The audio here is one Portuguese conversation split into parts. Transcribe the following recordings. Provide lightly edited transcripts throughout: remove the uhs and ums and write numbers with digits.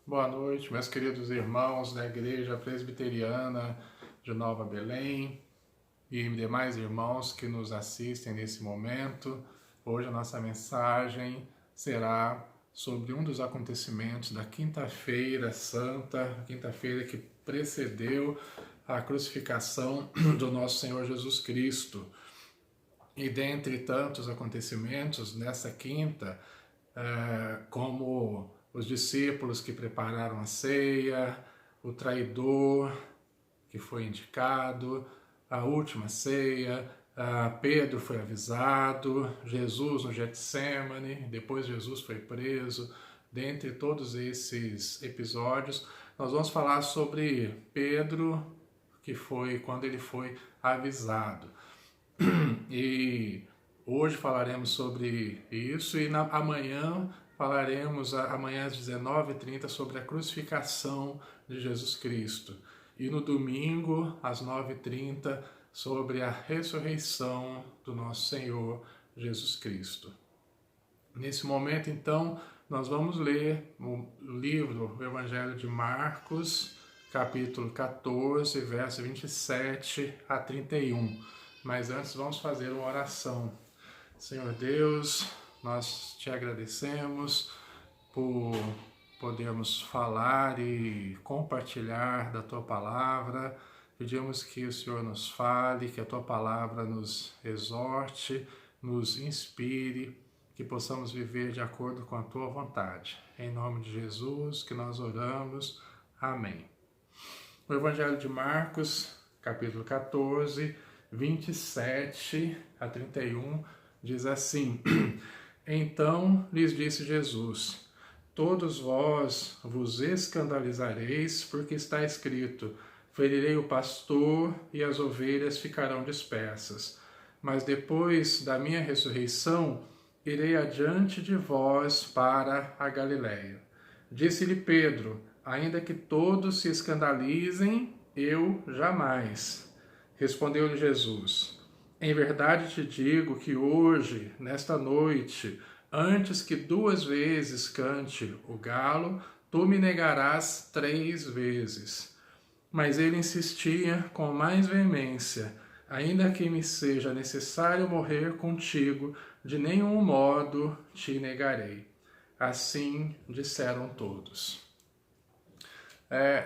Boa noite, meus queridos irmãos da Igreja Presbiteriana de Nova Belém e demais irmãos que nos assistem nesse momento. Hoje a nossa mensagem será sobre um dos acontecimentos da Quinta-feira Santa, quinta-feira que precedeu a crucificação do nosso Senhor Jesus Cristo. E dentre tantos acontecimentos, nessa quinta, como os discípulos que prepararam a ceia, o traidor que foi indicado, a última ceia, Pedro foi avisado, Jesus no Getsemane, depois Jesus foi preso. Dentre todos esses episódios, nós vamos falar sobre Pedro, que foi quando ele foi avisado. E hoje falaremos sobre isso e amanhã falaremos, amanhã às 19h30, sobre a crucificação de Jesus Cristo. E no domingo, às 9h30, sobre a ressurreição do nosso Senhor Jesus Cristo. Nesse momento, então, nós vamos ler o livro, o Evangelho de Marcos, capítulo 14, verso 27 a 31. Mas antes vamos fazer uma oração. Senhor Deus, nós te agradecemos por podermos falar e compartilhar da tua palavra. Pedimos que o Senhor nos fale, que a tua palavra nos exorte, nos inspire, que possamos viver de acordo com a tua vontade. Em nome de Jesus que nós oramos. Amém. O Evangelho de Marcos, capítulo 14, 27 a 31, diz assim: Então lhes disse Jesus: Todos vós vos escandalizareis, porque está escrito: Ferirei o pastor e as ovelhas ficarão dispersas. Mas depois da minha ressurreição, irei adiante de vós para a Galiléia. Disse-lhe Pedro: Ainda que todos se escandalizem, eu jamais. Respondeu-lhe Jesus: Em verdade te digo que hoje, nesta noite, antes que 2 vezes cante o galo, tu me negarás 3 vezes. Mas ele insistia com mais veemência: Ainda que me seja necessário morrer contigo, de nenhum modo te negarei. Assim disseram todos.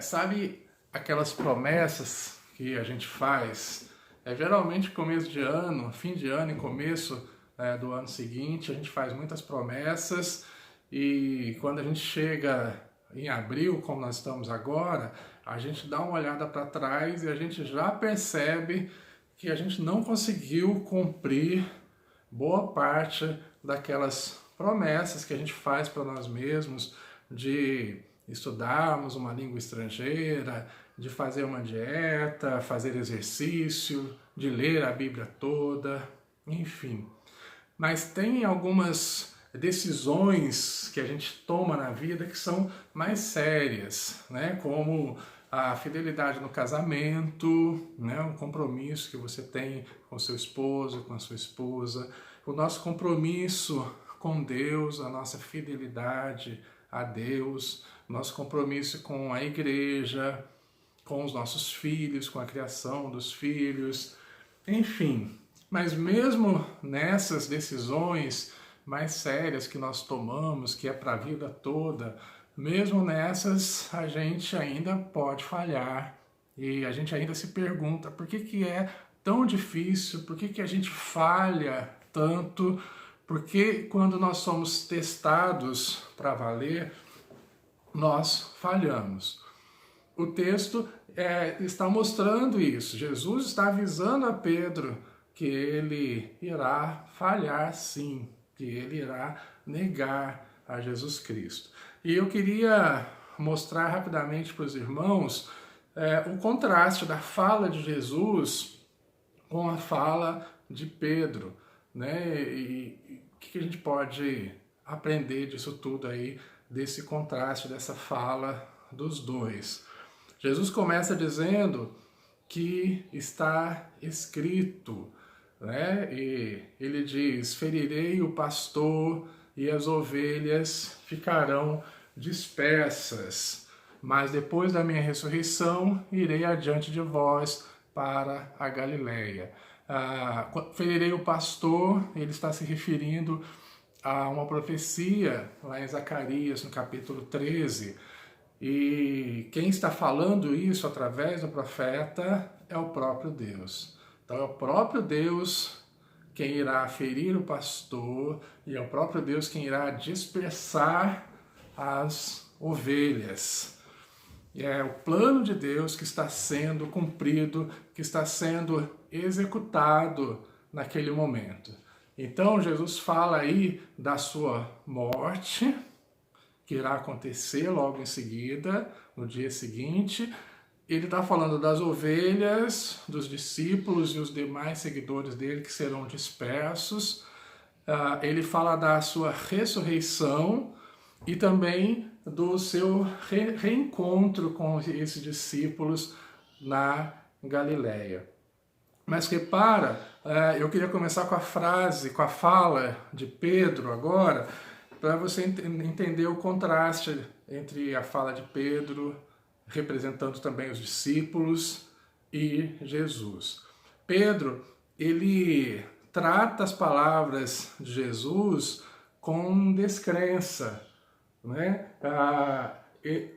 Sabe aquelas promessas que a gente faz? Geralmente começo de ano, fim de ano e começo do ano seguinte, a gente faz muitas promessas e quando a gente chega em abril, como nós estamos agora, a gente dá uma olhada para trás e a gente já percebe que a gente não conseguiu cumprir boa parte daquelas promessas que a gente faz para nós mesmos de estudarmos uma língua estrangeira, de fazer uma dieta, fazer exercício, de ler a Bíblia toda, enfim. Mas tem algumas decisões que a gente toma na vida que são mais sérias, né? Como a fidelidade no casamento, né? Um compromisso que você tem com seu esposo, com a sua esposa, o nosso compromisso com Deus, a nossa fidelidade a Deus, nosso compromisso com a igreja, com os nossos filhos, com a criação dos filhos, enfim. Mas mesmo nessas decisões mais sérias que nós tomamos, que é para a vida toda, mesmo nessas a gente ainda pode falhar e a gente ainda se pergunta por que é tão difícil, por que a gente falha tanto, porque quando nós somos testados para valer, nós falhamos. O texto está mostrando isso. Jesus está avisando a Pedro que ele irá falhar sim, que ele irá negar a Jesus Cristo. E eu queria mostrar rapidamente para os irmãos o contraste da fala de Jesus com a fala de Pedro, né? E o que a gente pode aprender disso tudo aí, desse contraste, dessa fala dos dois. Jesus começa dizendo que está escrito, né? E ele diz: ferirei o pastor e as ovelhas ficarão dispersas, mas depois da minha ressurreição irei adiante de vós para a Galileia. Ferirei o pastor, ele está se referindo a uma profecia lá em Zacarias, no capítulo 13, e quem está falando isso através do profeta é o próprio Deus. Então é o próprio Deus quem irá ferir o pastor e é o próprio Deus quem irá dispersar as ovelhas. E é o plano de Deus que está sendo cumprido, que está sendo executado naquele momento. Então Jesus fala aí da sua morte, que irá acontecer logo em seguida, no dia seguinte. Ele está falando das ovelhas, dos discípulos e os demais seguidores dele que serão dispersos. Ele fala da sua ressurreição e também do seu reencontro com esses discípulos na Galileia. Mas repara, eu queria começar com a fala de Pedro agora, para você entender o contraste entre a fala de Pedro, representando também os discípulos, e Jesus. Pedro, ele trata as palavras de Jesus com descrença, né?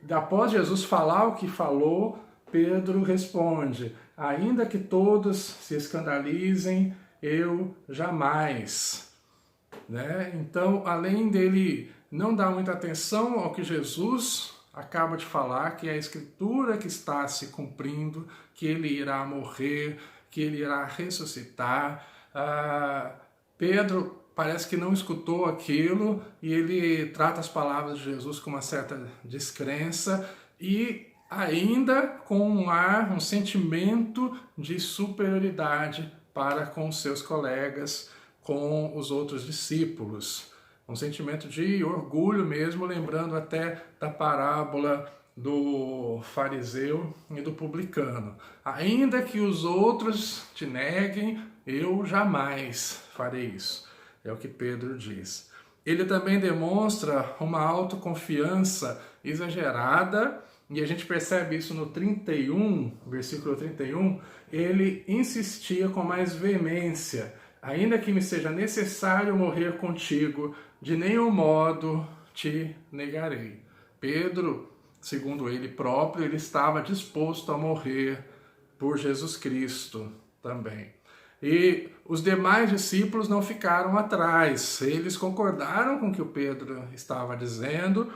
Após Jesus falar o que falou, Pedro responde: ainda que todos se escandalizem, eu jamais. Né? Então, além dele não dar muita atenção ao que Jesus acaba de falar, que é a Escritura que está se cumprindo, que ele irá morrer, que ele irá ressuscitar, Pedro parece que não escutou aquilo e ele trata as palavras de Jesus com uma certa descrença e ainda com um sentimento de superioridade para com seus colegas, com os outros discípulos. Um sentimento de orgulho mesmo, lembrando até da parábola do fariseu e do publicano. Ainda que os outros te neguem, eu jamais farei isso. É o que Pedro diz. Ele também demonstra uma autoconfiança exagerada, e a gente percebe isso no 31, versículo 31, ele insistia com mais veemência: ainda que me seja necessário morrer contigo, de nenhum modo te negarei. Pedro, segundo ele próprio, ele estava disposto a morrer por Jesus Cristo também. E os demais discípulos não ficaram atrás, eles concordaram com o que o Pedro estava dizendo,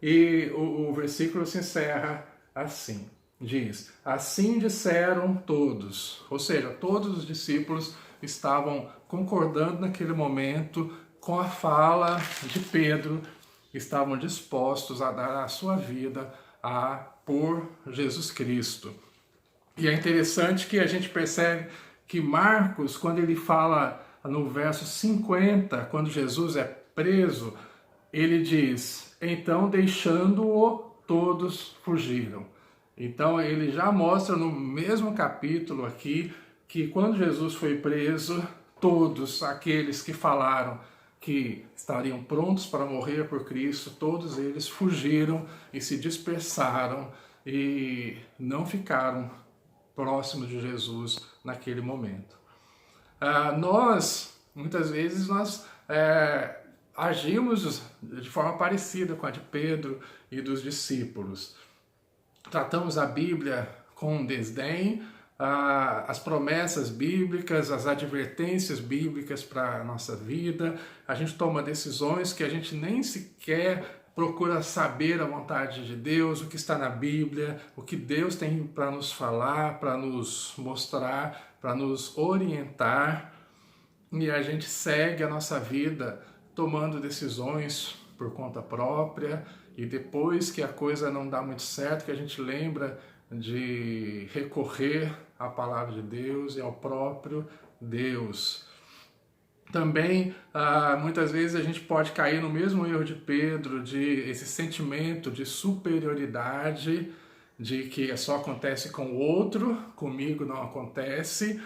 e o versículo se encerra assim, diz: assim disseram todos, ou seja, todos os discípulos estavam concordando naquele momento com a fala de Pedro, estavam dispostos a dar a sua vida por Jesus Cristo. E é interessante que a gente percebe que Marcos, quando ele fala no verso 50, quando Jesus é preso, ele diz: então deixando-o, todos fugiram. Então ele já mostra no mesmo capítulo aqui que quando Jesus foi preso, todos aqueles que falaram que estariam prontos para morrer por Cristo, todos eles fugiram e se dispersaram e não ficaram próximos de Jesus naquele momento. Muitas vezes, agimos de forma parecida com a de Pedro e dos discípulos. Tratamos a Bíblia com desdém, as promessas bíblicas, as advertências bíblicas para a nossa vida. A gente toma decisões que a gente nem sequer procura saber a vontade de Deus, o que está na Bíblia, o que Deus tem para nos falar, para nos mostrar, para nos orientar. E a gente segue a nossa vida tomando decisões por conta própria, e depois que a coisa não dá muito certo, que a gente lembra de recorrer à palavra de Deus e ao próprio Deus. Também, muitas vezes a gente pode cair no mesmo erro de Pedro, de esse sentimento de superioridade, de que só acontece com o outro, comigo não acontece.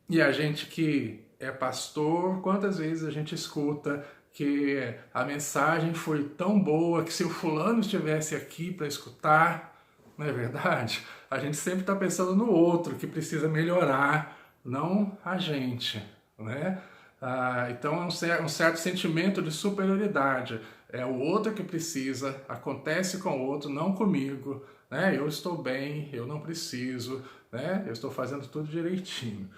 E a gente que é pastor, quantas vezes a gente escuta que a mensagem foi tão boa que se o fulano estivesse aqui para escutar, não é verdade? A gente sempre está pensando no outro que precisa melhorar, não a gente, né? Então é um certo sentimento de superioridade. É o outro que precisa, acontece com o outro, não comigo, né? Eu estou bem, eu não preciso, né? Eu estou fazendo tudo direitinho.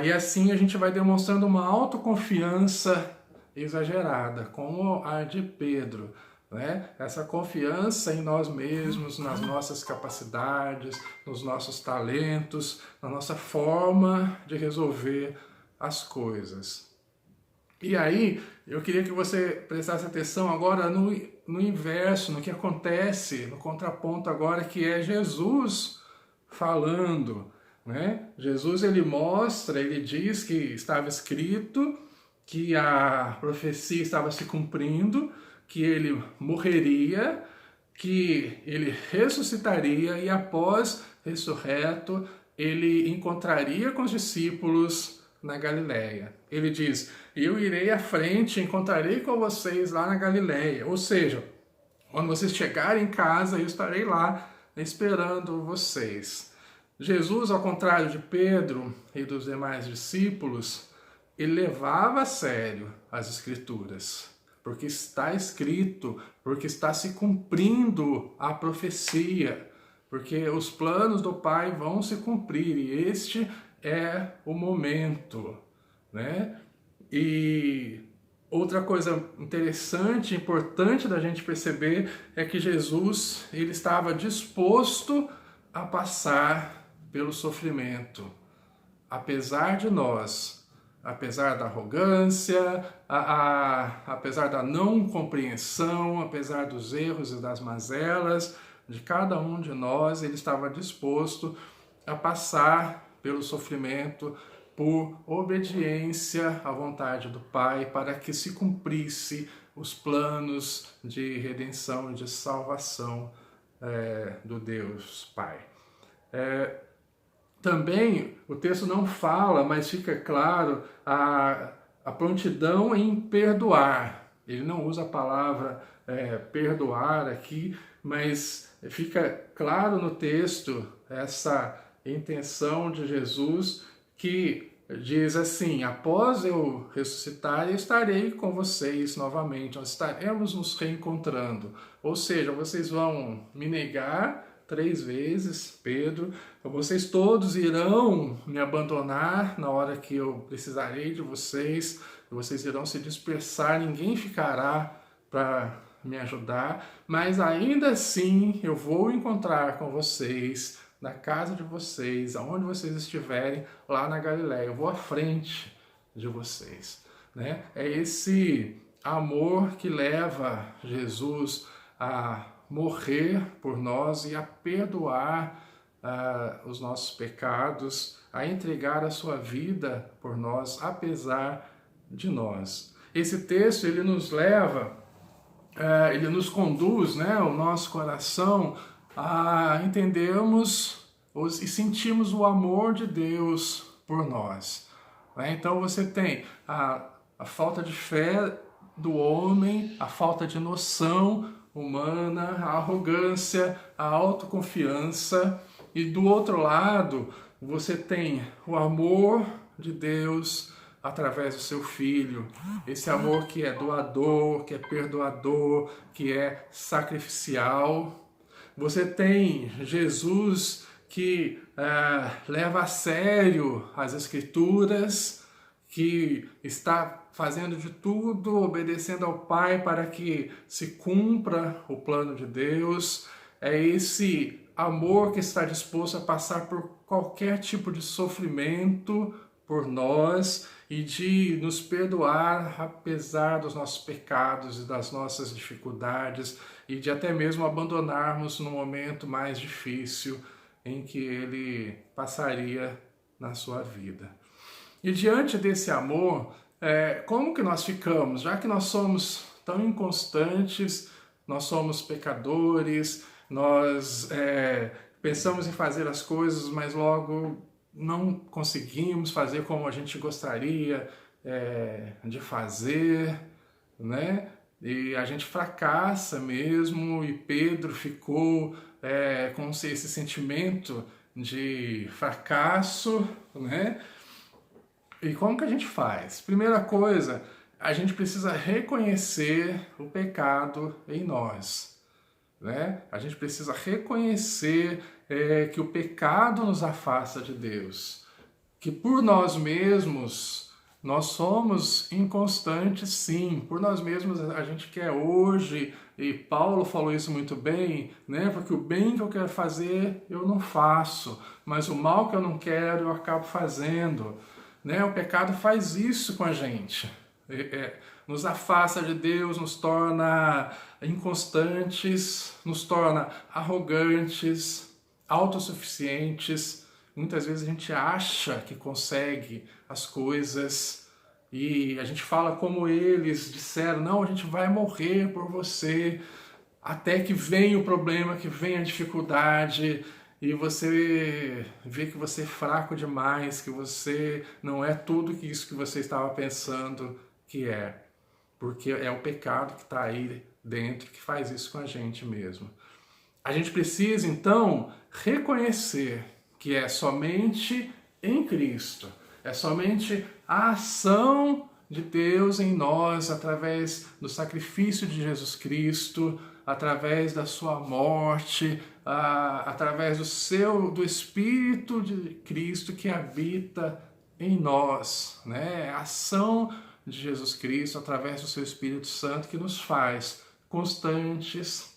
E assim a gente vai demonstrando uma autoconfiança exagerada, como a de Pedro, né? Essa confiança em nós mesmos, nas nossas capacidades, nos nossos talentos, na nossa forma de resolver as coisas. E aí, eu queria que você prestasse atenção agora no inverso, no que acontece, no contraponto agora, que é Jesus falando, né? Jesus, ele mostra, ele diz que estava escrito, que a profecia estava se cumprindo, que ele morreria, que ele ressuscitaria e após ressurreto, ele encontraria com os discípulos na Galileia. Ele diz, eu irei à frente, encontrarei com vocês lá na Galileia. Ou seja, quando vocês chegarem em casa, eu estarei lá esperando vocês. Jesus, ao contrário de Pedro e dos demais discípulos, ele levava a sério as Escrituras, porque está escrito, porque está se cumprindo a profecia, porque os planos do Pai vão se cumprir e este é o momento, né? E outra coisa interessante, importante da gente perceber é que Jesus, ele estava disposto a passar pelo sofrimento, apesar de nós, apesar da arrogância, apesar da não compreensão, apesar dos erros e das mazelas de cada um de nós, ele estava disposto a passar pelo sofrimento, por obediência à vontade do Pai, para que se cumprisse os planos de redenção e de salvação do Deus Pai. Também o texto não fala, mas fica claro a prontidão em perdoar. Ele não usa a palavra perdoar aqui, mas fica claro no texto essa intenção de Jesus que diz assim, após eu ressuscitar, eu estarei com vocês novamente, nós estaremos nos reencontrando. Ou seja, vocês vão me negar 3 vezes, Pedro, vocês todos irão me abandonar na hora que eu precisarei de vocês, vocês irão se dispersar, ninguém ficará para me ajudar, mas ainda assim eu vou encontrar com vocês, na casa de vocês, aonde vocês estiverem, lá na Galileia, eu vou à frente de vocês, né? É esse amor que leva Jesus a morrer por nós e a perdoar os nossos pecados, a entregar a sua vida por nós, apesar de nós. Esse texto, ele nos leva, ele nos conduz, né, o nosso coração a entendermos e sentirmos o amor de Deus por nós. Então você tem a falta de fé do homem, a falta de noção humana, a arrogância, a autoconfiança, e do outro lado você tem o amor de Deus através do seu Filho, esse amor que é doador, que é perdoador, que é sacrificial. Você tem Jesus que leva a sério as Escrituras, que está fazendo de tudo, obedecendo ao Pai para que se cumpra o plano de Deus. É esse amor que está disposto a passar por qualquer tipo de sofrimento por nós e de nos perdoar apesar dos nossos pecados e das nossas dificuldades e de até mesmo abandonarmos no momento mais difícil em que ele passaria na sua vida. E diante desse amor, como que nós ficamos? Já que nós somos tão inconstantes, nós somos pecadores, nós pensamos em fazer as coisas, mas logo não conseguimos fazer como a gente gostaria de fazer. né? E a gente fracassa mesmo, e Pedro ficou com esse sentimento de fracasso, né? E como que a gente faz? Primeira coisa, a gente precisa reconhecer o pecado em nós, né? A gente precisa reconhecer que o pecado nos afasta de Deus, que por nós mesmos nós somos inconstantes, sim. Por nós mesmos a gente quer hoje, e Paulo falou isso muito bem, né? Porque o bem que eu quero fazer eu não faço, mas o mal que eu não quero eu acabo fazendo, né? O pecado faz isso com a gente. Nos afasta de Deus, nos torna inconstantes, nos torna arrogantes, autossuficientes. Muitas vezes a gente acha que consegue as coisas e a gente fala como eles disseram: não, a gente vai morrer por você, até que vem o problema, que vem a dificuldade, e você vê que você é fraco demais, que você não é tudo isso que você estava pensando que é. Porque é o pecado que está aí dentro que faz isso com a gente mesmo. A gente precisa, então, reconhecer que é somente em Cristo, é somente a ação de Deus em nós, através do sacrifício de Jesus Cristo, através da sua morte, através do Espírito de Cristo que habita em nós, né? A ação de Jesus Cristo, através do seu Espírito Santo, que nos faz constantes,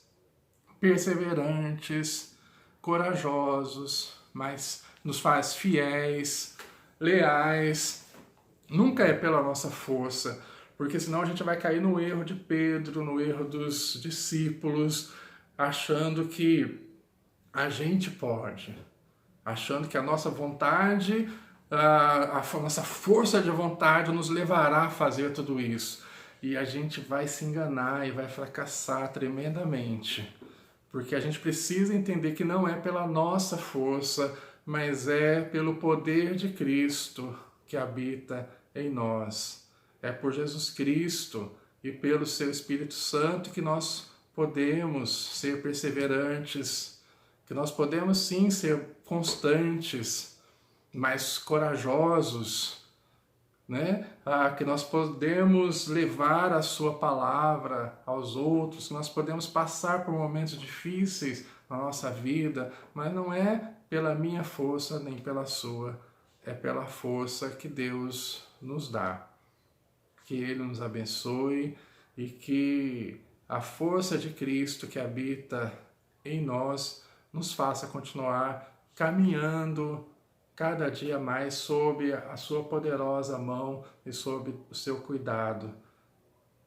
perseverantes, corajosos, mas nos faz fiéis, leais. Nunca é pela nossa força, porque senão a gente vai cair no erro de Pedro, no erro dos discípulos, achando que a gente pode, achando que a nossa vontade, a nossa força de vontade nos levará a fazer tudo isso. E a gente vai se enganar e vai fracassar tremendamente. Porque a gente precisa entender que não é pela nossa força, mas é pelo poder de Cristo que habita em nós. É por Jesus Cristo e pelo seu Espírito Santo que nós podemos ser perseverantes, que nós podemos sim ser constantes, mas corajosos, né? Que nós podemos levar a sua palavra aos outros, que nós podemos passar por momentos difíceis na nossa vida, mas não é pela minha força nem pela sua, é pela força que Deus nos dá. Que Ele nos abençoe e que a força de Cristo que habita em nós nos faça continuar caminhando cada dia mais sob a sua poderosa mão e sob o seu cuidado,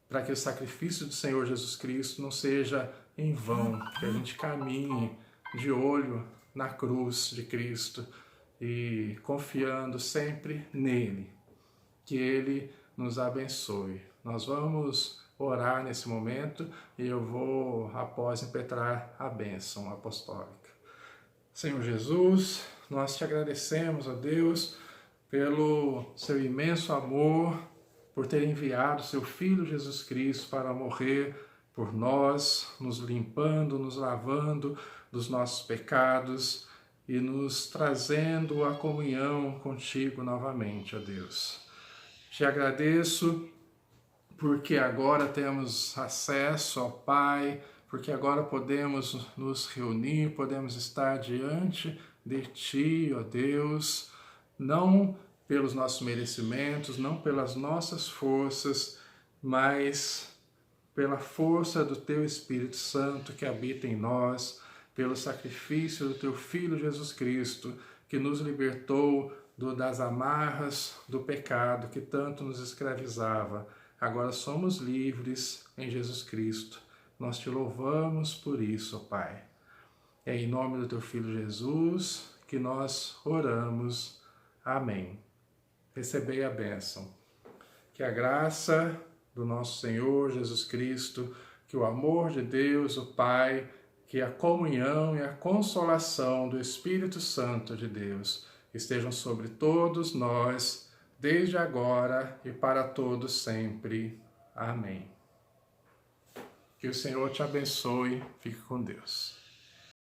para que o sacrifício do Senhor Jesus Cristo não seja em vão, que a gente caminhe de olho na cruz de Cristo e confiando sempre nele, que Ele nos abençoe. Nós vamos orar nesse momento e eu vou, após, impetrar a bênção apostólica. Senhor Jesus, nós te agradecemos, ó Deus, pelo seu imenso amor, por ter enviado seu Filho Jesus Cristo para morrer por nós, nos limpando, nos lavando dos nossos pecados e nos trazendo a comunhão contigo novamente, ó Deus. Te agradeço porque agora temos acesso ao Pai, porque agora podemos nos reunir, podemos estar diante de Ti, ó Deus, não pelos nossos merecimentos, não pelas nossas forças, mas pela força do Teu Espírito Santo que habita em nós, pelo sacrifício do Teu Filho Jesus Cristo, que nos libertou das amarras do pecado que tanto nos escravizava. Agora somos livres em Jesus Cristo. Nós te louvamos por isso, ó Pai. É em nome do Teu Filho Jesus que nós oramos. Amém. Recebei a bênção. Que a graça do nosso Senhor Jesus Cristo, que o amor de Deus, o Pai, que a comunhão e a consolação do Espírito Santo de Deus estejam sobre todos nós, desde agora e para todos sempre. Amém. Que o Senhor te abençoe. Fique com Deus.